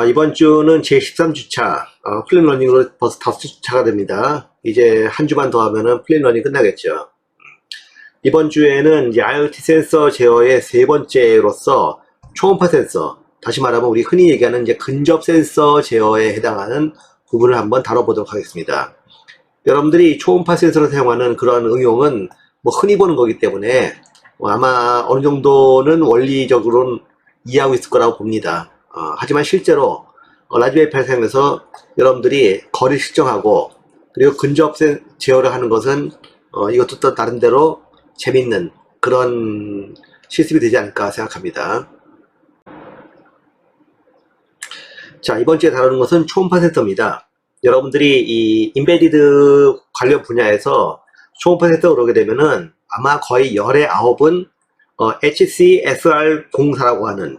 이번 주는 제 13주차 플랫러닝으로 벌써 5주차가 됩니다. 이제 한 주만 더 하면은 플랫러닝 끝나겠죠. 이번 주에는 이제 IoT 센서 제어의 세 번째로서 초음파 센서, 다시 말하면 우리 흔히 얘기하는 이제 근접 센서 제어에 해당하는 부분을 한번 다뤄보도록 하겠습니다. 여러분들이 초음파 센서를 사용하는 그런 응용은 뭐 흔히 보는 거기 때문에 아마 어느 정도는 원리적으로는 이해하고 있을 거라고 봅니다. 하지만 실제로 라즈베리 파이를 사용해서 여러분들이 거리 측정하고 그리고 근접 제어를 하는 것은 이것도 또 나름대로 재밌는 그런 실습이 되지 않을까 생각합니다. 자, 이번 주에 다루는 것은 초음파 센서입니다. 여러분들이 이 인베디드 관련 분야에서 초음파 센서 그러게 되면은 아마 거의 열의 9은 HCSR04라고 하는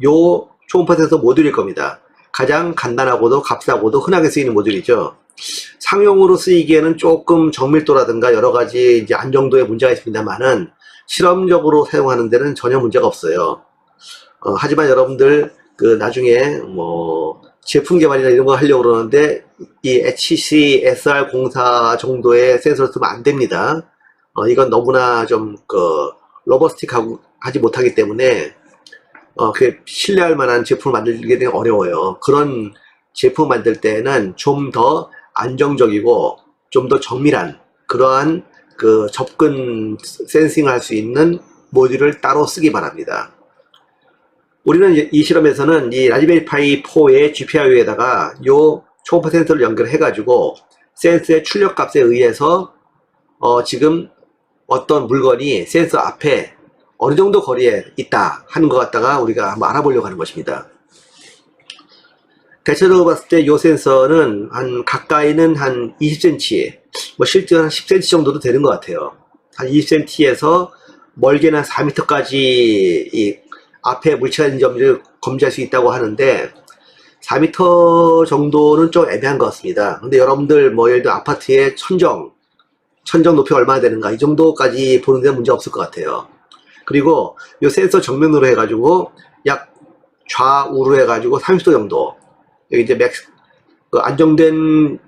요 초음파 센서 모듈일 겁니다. 가장 간단하고도 값싸고도 흔하게 쓰이는 모듈이죠. 상용으로 쓰이기에는 조금 정밀도라든가 여러 가지 이제 안정도에 문제가 있습니다만은 실험적으로 사용하는 데는 전혀 문제가 없어요. 하지만 여러분들 나중에 뭐 제품 개발이나 이런 거 하려고 그러는데 이 HCSR04 정도의 센서를 쓰면 안 됩니다. 이건 너무나 좀 로버스틱하고 하지 못하기 때문에 그 신뢰할 만한 제품을 만들기 어려워요. 그런 제품 만들 때는 좀 더 안정적이고 좀 더 정밀한 그러한 접근 센싱을 할 수 있는 모듈을 따로 쓰기 바랍니다. 우리는 이 실험에서는 이 라즈베리 파이 4의 GPIO에다가 요 초음파 센서를 연결해 가지고 센서의 출력 값에 의해서 지금 어떤 물건이 센서 앞에 어느 정도 거리에 있다 하는 것 갖다가 우리가 한번 알아보려고 하는 것입니다. 대체적으로 봤을 때 이 센서는 가까이는 한 20cm, 뭐 실제는 한 10cm 정도도 되는 것 같아요. 한 20cm에서 멀게는 한 4m까지 이 앞에 물체가 있는 점을 검지할 수 있다고 하는데 4m 정도는 좀 애매한 것 같습니다. 근데 여러분들 뭐 예를 들어 아파트의 천정 높이가 얼마나 되는가 이 정도까지 보는 데는 문제 없을 것 같아요. 그리고 이 센서 정면으로 해가지고 약 좌우로 해가지고 30도 정도, 여기 이제 안정된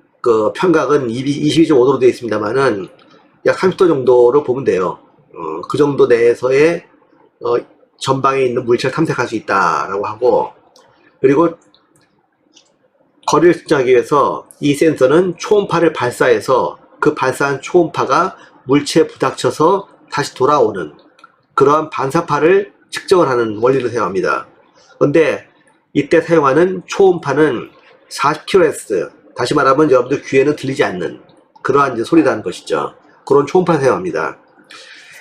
편각은 22.5도로 되어 있습니다만은 약 30도 정도로 보면 돼요. 그 정도 내에서의 전방에 있는 물체를 탐색할 수 있다라고 하고, 그리고 거리를 측정하기 위해서 이 센서는 초음파를 발사해서 그 발사한 초음파가 물체에 부닥쳐서 다시 돌아오는 그러한 반사파를 측정을 하는 원리를 사용합니다. 그런데 이때 사용하는 초음파는 40kHz, 다시 말하면 여러분들 귀에는 들리지 않는 그러한 이제 소리라는 것이죠. 그런 초음파를 사용합니다.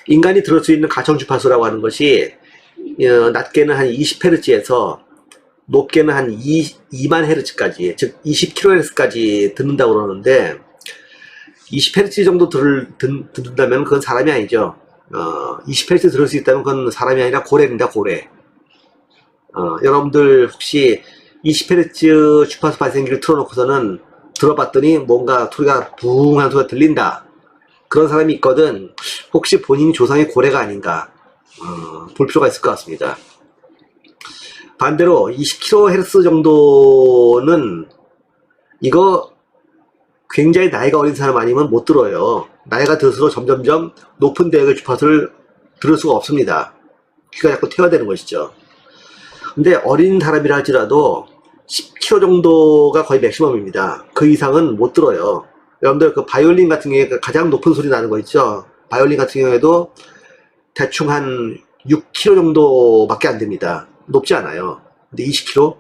인간이 들을 수 있는 가청 주파수라고 하는 것이 낮게는 한 20Hz에서 높게는 한 2만 Hz까지, 즉 20kHz까지 듣는다고 그러는데 20Hz 정도 듣는다면 그건 사람이 아니죠. 20Hz 들을 수 있다면 그건 사람이 아니라 고래입니다, 고래. 여러분들 혹시 20Hz 주파수 발생기를 틀어놓고서는 들어봤더니 뭔가 소리가 붕하는 소리가 들린다, 그런 사람이 있거든. 혹시 본인이 조상이 고래가 아닌가 볼 필요가 있을 것 같습니다. 반대로 20kHz 정도는 이거 굉장히 나이가 어린 사람 아니면 못 들어요. 나이가 들수록 점점점 높은 대역의 주파수를 들을 수가 없습니다. 귀가 자꾸 퇴화되는 것이죠. 근데 어린 사람이라 할지라도 10km 정도가 거의 맥시멈입니다. 그 이상은 못 들어요. 여러분들 바이올린 같은 경우에 가장 높은 소리 나는 거 있죠. 바이올린 같은 경우에도 대충 한 6km 정도밖에 안 됩니다. 높지 않아요. 근데 20km?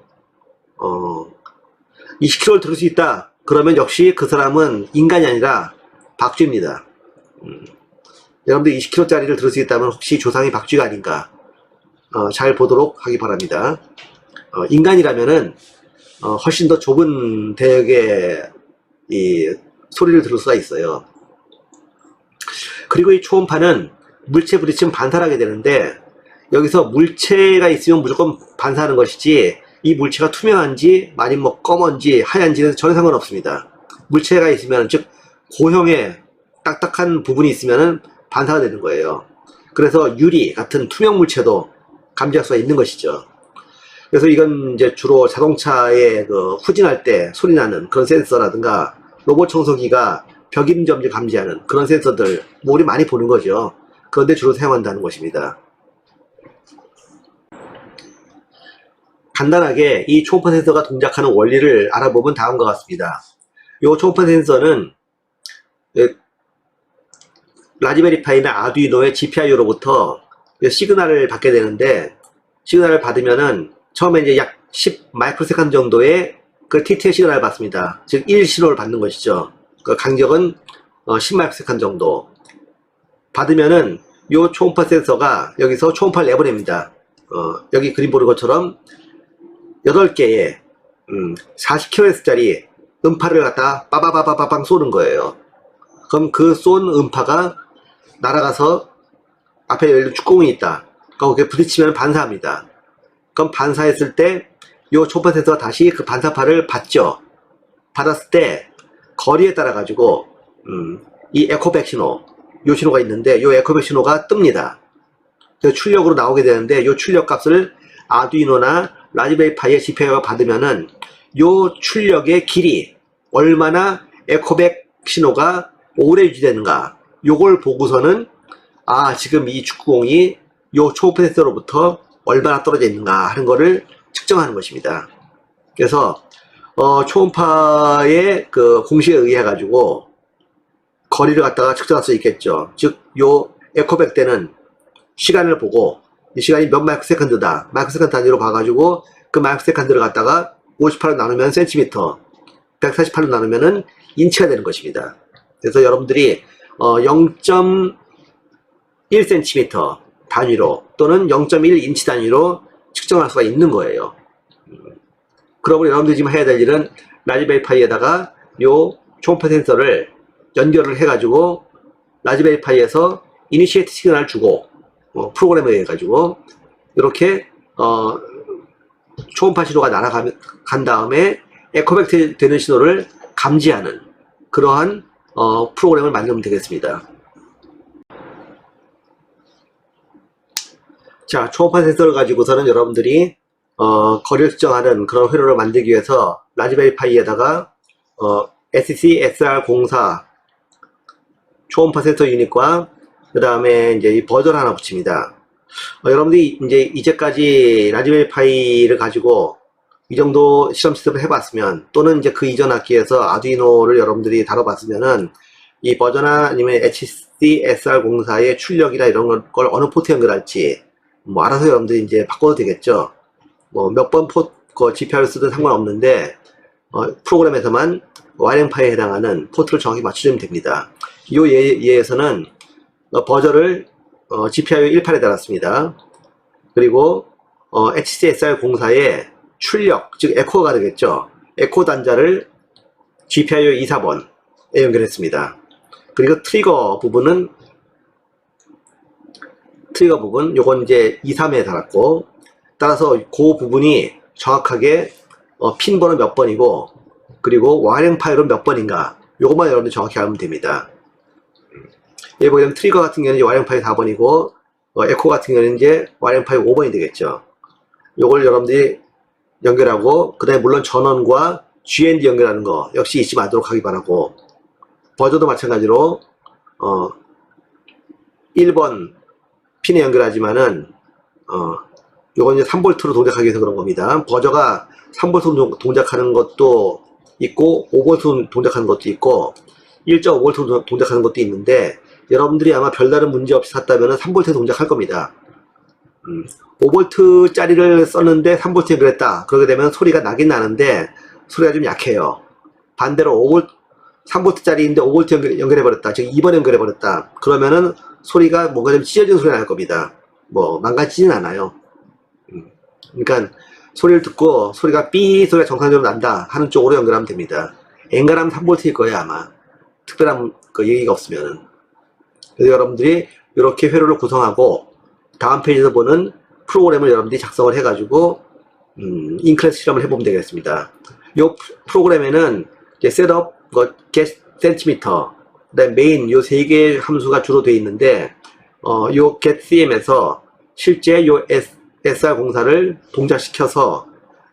20km를 들을 수 있다 그러면 역시 그 사람은 인간이 아니라 박쥐입니다. 여러분들 20km짜리를 들을 수 있다면 혹시 조상이 박쥐가 아닌가 잘 보도록 하기 바랍니다. 인간이라면은 훨씬 더 좁은 대역의 이 소리를 들을 수가 있어요. 그리고 이 초음파는 물체 부딪히면 반사를 하게 되는데, 여기서 물체가 있으면 무조건 반사하는 것이지 이 물체가 투명한지 아니면 뭐 검은지 하얀지는 전혀 상관없습니다. 물체가 있으면, 즉 고형의 딱딱한 부분이 있으면 반사가 되는 거예요. 그래서 유리 같은 투명 물체도 감지할 수가 있는 것이죠. 그래서 이건 이제 주로 자동차에 그 후진할 때 소리 나는 그런 센서라든가 로봇 청소기가 벽임 점지 감지하는 그런 센서들, 뭐 우리 많이 보는 거죠. 그런데 주로 사용한다는 것입니다. 간단하게 이 초음파 센서가 동작하는 원리를 알아보면 다음과 같습니다. 이 초음파 센서는 라즈베리 파이나 아두이노의 GPIO로부터 시그널을 받게 되는데, 시그널을 받으면은 처음에 이제 약 10 마이크로세컨드 정도의 그 TTL 시그널을 받습니다. 즉 1신호를 받는 것이죠. 그 간격은 10 마이크로세컨드 정도 받으면은 요 초음파 센서가 여기서 초음파를 내보냅니다. 여기 그림 보는 것처럼 8개의 40kHz짜리 음파를 갖다 빠바바바바방 쏘는 거예요. 그럼 그 쏜 음파가 날아가서 앞에 예를 들어 축구공이 있다. 거기에 부딪히면 반사합니다. 그럼 반사했을 때 요 초음파 센서가 다시 그 반사파를 받죠. 받았을 때 거리에 따라 가지고 이 에코백 신호, 요 신호가 있는데 요 에코백 신호가 뜹니다. 그래서 출력으로 나오게 되는데 요 출력 값을 아두이노나 라즈베리 파이의 GPIO가 받으면은 요 출력의 길이 얼마나 에코백 신호가 오래 유지되는가, 요걸 보고서는 지금 이 축구공이 요 초음파 센서로부터 얼마나 떨어져 있는가 하는 거를 측정하는 것입니다. 그래서 초음파의 그 공식에 의해 가지고 거리를 갖다가 측정할 수 있겠죠. 즉 요 에코백 때는 시간을 보고 이 시간이 몇 마이크로세컨드다, 마이크로세컨드 단위로 봐가지고 그 마이크로세컨드를 갖다가 58로 나누면 센티미터, 148로 나누면은 인치가 되는 것입니다. 그래서 여러분들이 0.1cm 단위로 또는 0.1인치 단위로 측정할 수가 있는 거예요. 그러면 여러분들이 지금 해야 될 일은 라즈베리 파이에다가 요 초음파 센서를 연결을 해가지고 라즈베리 파이에서 이니시에이트 시그널을 주고 프로그램에 의해 가지고 이렇게 초음파 신호가 날아간 다음에 에코백 되는 신호를 감지하는 그러한 프로그램을 만들면 되겠습니다. 자, 초음파 센서를 가지고서는 여러분들이 거리를 측정하는 그런 회로를 만들기 위해서 라즈베리 파이에다가 SC-SR04 초음파 센서 유닛과 그 다음에 이제 이 버전 하나 붙입니다. 여러분들이 이제까지 라즈베리 파이를 가지고 이 정도 실험 시스템을 해봤으면, 또는 이제 그 이전 학기에서 아두이노를 여러분들이 다뤄봤으면은 이 버전이나 아니면 HC-SR04의 출력이나 이런 걸 어느 포트에 연결할지 뭐 알아서 여러분들이 이제 바꿔도 되겠죠. 뭐 몇 번 GPIO를 쓰든 상관없는데 프로그램에서만 와이링파이에 해당하는 포트를 정확히 맞춰주면 됩니다. 이 예에서는 버저를 GPIO 18에 달았습니다. 그리고 HC-SR04의 출력, 즉 에코가 되겠죠. 에코 단자를 GPIO 24번에 연결했습니다. 그리고 트리거 부분 요건 이제 23에 달았고, 따라서 그 부분이 정확하게 핀 번호 몇 번이고, 그리고 와이링 파이로 몇 번인가, 요것만 여러분들 정확히 알면 됩니다. 여기 보면 트리거 같은 경우는 이제 와이링 파이 4번이고 에코 같은 경우는 이제 와이링 파이 5번이 되겠죠. 요걸 여러분들이 연결하고, 그 다음에 물론 전원과 GND 연결하는 거 역시 잊지 말도록 하기 바라고, 버저도 마찬가지로 1번 핀에 연결하지만은 요건 이제 3V로 동작하기 위해서 그런 겁니다. 버저가 3V 동작하는 것도 있고 5V 동작하는 것도 있고 1.5V 동작하는 것도 있는데, 여러분들이 아마 별다른 문제 없이 샀다면 3V 동작할 겁니다. 5V 짜리를 썼는데 3V 연결했다. 그러게 되면 소리가 나긴 나는데 소리가 좀 약해요. 반대로 3V 짜리인데 5V 연결해버렸다. 즉 2번 연결해버렸다. 그러면은 소리가 뭔가 좀 찢어진 소리가 날 겁니다. 뭐 망가지진 않아요. 그러니까 소리를 듣고 소리가 삐 소리가 정상적으로 난다 하는 쪽으로 연결하면 됩니다. 엔간하면 3V일 거예요 아마. 특별한 그 얘기가 없으면은. 그래서 여러분들이 이렇게 회로를 구성하고 다음 페이지에서 보는 프로그램을 여러분들이 작성을 해가지고 인클래스 실험을 해보면 되겠습니다. 이 프로그램에는 이제 셋업, get centimeter, 그다음 메인 요 세 개의 함수가 주로 되어 있는데 요 get cm에서 실제 요 SR 공사를 동작시켜서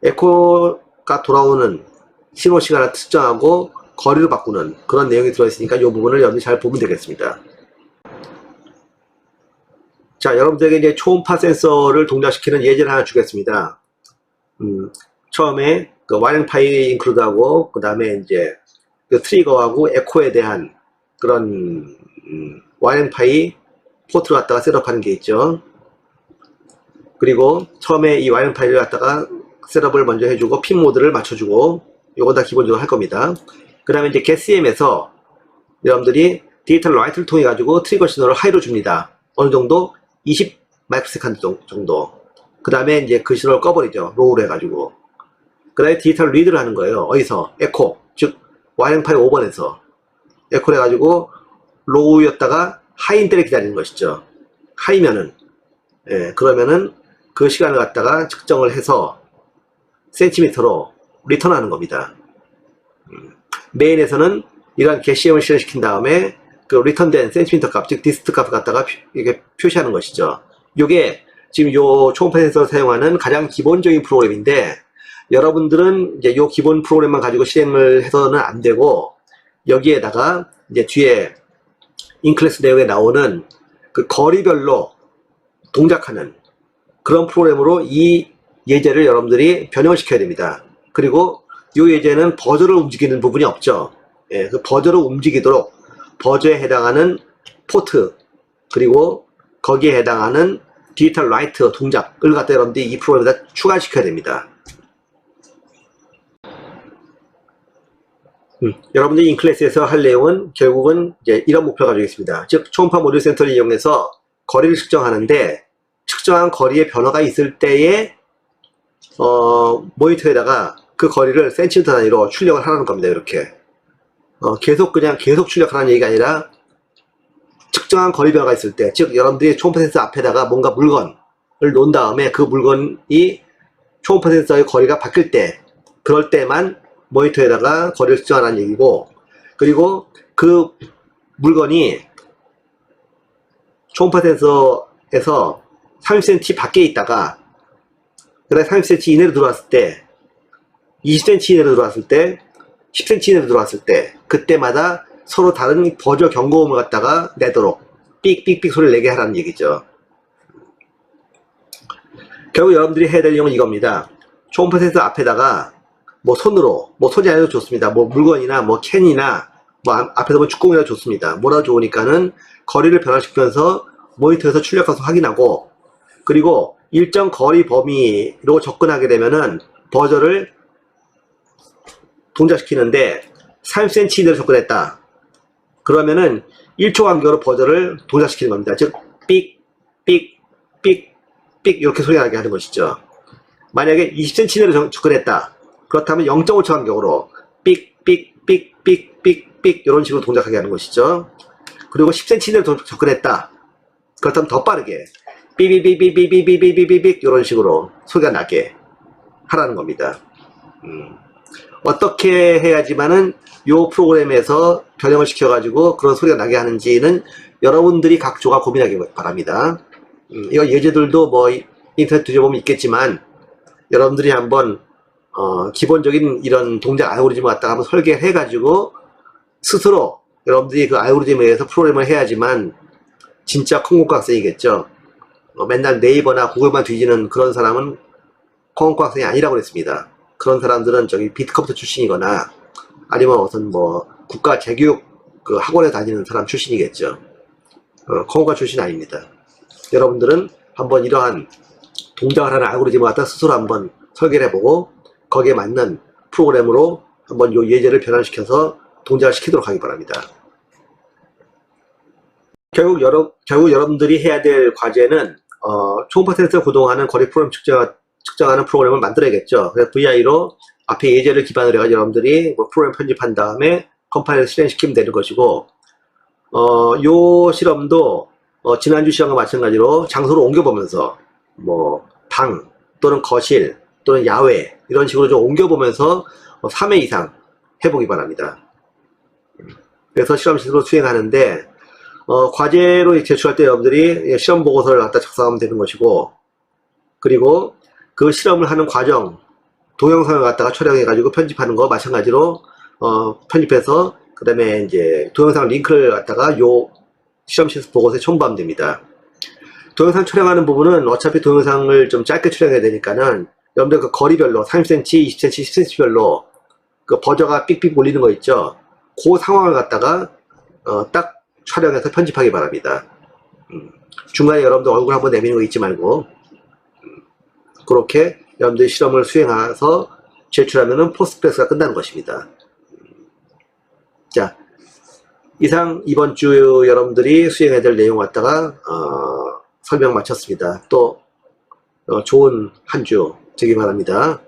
에코가 돌아오는 신호 시간을 특정하고 거리를 바꾸는 그런 내용이 들어있으니까 이 부분을 여러분이 잘 보면 되겠습니다. 자, 여러분들에게 이제 초음파 센서를 동작시키는 예제를 하나 주겠습니다. 처음에 그 와이링 파이 인클루드하고 그 다음에 이제 그 트리거하고 에코에 대한 그런 와이링 파이 포트를 갖다가 셋업하는 게 있죠. 그리고 처음에 이 와이링 파이를 갖다가 셋업을 먼저 해주고 핀 모드를 맞춰주고 요거 다 기본적으로 할 겁니다. 그 다음에 이제 getCM에서 여러분들이 디지털 라이트를 통해 가지고 트리거 신호를 하이로 줍니다. 어느 정도 20 마이크로세컨드 정도. 그 다음에 이제 그 신호를 꺼버리죠. 로우로 해가지고. 그 다음에 디지털 리드를 하는 거예요. 어디서? 에코. 즉 와이링 파이 5번에서 에코를 해가지고 로우였다가 하이인 때를 기다리는 것이죠. 하이면은 그러면은 그 시간을 갖다가 측정을 해서 센티미터로 리턴하는 겁니다. 메인에서는 이러한 getCM을 실행시킨 다음에 그 리턴된 센티미터 값, 즉 디스트 값을 갖다가 이게 표시하는 것이죠. 이게 지금 요 초음파 센서를 사용하는 가장 기본적인 프로그램인데 여러분들은 이제 요 기본 프로그램만 가지고 실행을 해서는 안 되고 여기에다가 이제 뒤에 인클래스 내용에 나오는 그 거리별로 동작하는 그런 프로그램으로 이 예제를 여러분들이 변형을 시켜야 됩니다. 그리고 이 예제는 버저를 움직이는 부분이 없죠. 그 버저를 움직이도록 버저에 해당하는 포트 그리고 거기에 해당하는 디지털 라이트 동작을 갖다 여러분들이 이 프로그램에다 추가시켜야 됩니다. 여러분들이 인클래스에서 할 내용은 결국은 이제 이런 목표가 가지고 있습니다. 즉 초음파 모듈 센터를 이용해서 거리를 측정하는데 측정한 거리에 변화가 있을 때에 모니터에다가 그 거리를 센티미터 단위로 출력을 하라는 겁니다. 이렇게 계속 출력하라는 얘기가 아니라 측정한 거리 변화가 있을 때, 즉 여러분들이 초음파 센서 앞에다가 뭔가 물건을 놓은 다음에 그 물건이 초음파 센서의 거리가 바뀔 때, 그럴 때만 모니터에다가 거리를 측정하라는 얘기고, 그리고 그 물건이 초음파 센서에서 30cm 밖에 있다가 그다음에 30cm 이내로 들어왔을 때, 20cm 이내로 들어왔을 때, 10cm 이내로 들어왔을 때, 그때마다 서로 다른 버저 경고음을 갖다가 내도록 삑삑삑 소리를 내게 하라는 얘기죠. 결국 여러분들이 해야 될 내용은 이겁니다. 초음파 센서 앞에다가 뭐 손으로, 뭐 손이 아니어도 좋습니다. 뭐 물건이나 뭐 캔이나 뭐 앞에서 뭐 축구공이나 좋습니다. 뭐라도 좋으니까는 거리를 변화시키면서 모니터에서 출력 가서 확인하고, 그리고 일정 거리 범위로 접근하게 되면은 버저를 동작시키는데 30cm 이내로 접근했다. 그러면은 1초 간격으로 버저를 동작시키는 겁니다. 즉 삑, 삑, 삑, 삑 이렇게 소리가 나게 하는 것이죠. 만약에 20cm 이내로 접근했다. 그렇다면 0.5초 간격으로 삑, 삑, 삑, 삑, 삑, 삑 이런 식으로 동작하게 하는 것이죠. 그리고 10cm 이내로 접근했다. 그렇다면 더 빠르게 삐비비비비비비비비비 이런 식으로 소리가 나게 하라는 겁니다. 어떻게 해야지만은 요 프로그램에서 변형을 시켜가지고 그런 소리가 나게 하는지는 여러분들이 각조가 고민하기 바랍니다. 이거 예제들도 뭐 인터넷 뒤져보면 있겠지만 여러분들이 한번 기본적인 이런 동작 알고리즘을 갖다가 한번 설계해가지고 스스로 여러분들이 그 알고리즘에 의해서 프로그램을 해야지만 진짜 콩고과 학생이겠죠. 맨날 네이버나 구글만 뒤지는 그런 사람은 콩고과 학생이 아니라고 그랬습니다. 그런 사람들은 저기 비트컴퓨터 출신이거나 아니면 어떤 뭐 국가 재교육 그 학원에 다니는 사람 출신이겠죠. 콩고과 출신 아닙니다. 여러분들은 한번 이러한 동작을 하는 알고리즘을 갖다 스스로 한번 설계를 해보고 거기에 맞는 프로그램으로 한번 요 예제를 변환시켜서 동작을 시키도록 하기 바랍니다. 결국 여러분들이 해야 될 과제는 초음파 센서 구동하는 거리 프로그램 측정하는 프로그램을 만들어야겠죠. 그래서 VI로 앞에 예제를 기반으로 해서 여러분들이 뭐 프로그램 편집한 다음에 컴파일을 실행시키면 되는 것이고, 요 실험도 지난주 시험과 마찬가지로 장소를 옮겨보면서 뭐 방 또는 거실 또는 야외 이런 식으로 좀 옮겨보면서 3회 이상 해보기 바랍니다. 그래서 실험실로 수행하는데 과제로 제출할 때 여러분들이 시험 보고서를 갖다 작성하면 되는 것이고, 그리고 그 실험을 하는 과정, 동영상을 갖다가 촬영해가지고 편집하는 거 마찬가지로, 편집해서, 그 다음에 이제 동영상 링크를 갖다가 요 실험실 보고서에 첨부하면 됩니다. 동영상 촬영하는 부분은 어차피 동영상을 좀 짧게 촬영해야 되니까는 여러분들 그 거리별로 30cm, 20cm, 10cm별로 그 버저가 삑삑 몰리는 거 있죠? 그 상황을 갖다가 딱 촬영해서 편집하기 바랍니다. 중간에 여러분들 얼굴 한번 내미는 거 잊지 말고, 그렇게 여러분들이 실험을 수행해서 제출하면은 포스트프레스가 끝나는 것입니다. 자, 이상 이번 주 여러분들이 수행해야 될 내용 갖다가 설명 마쳤습니다. 또 좋은 한 주 되기 바랍니다.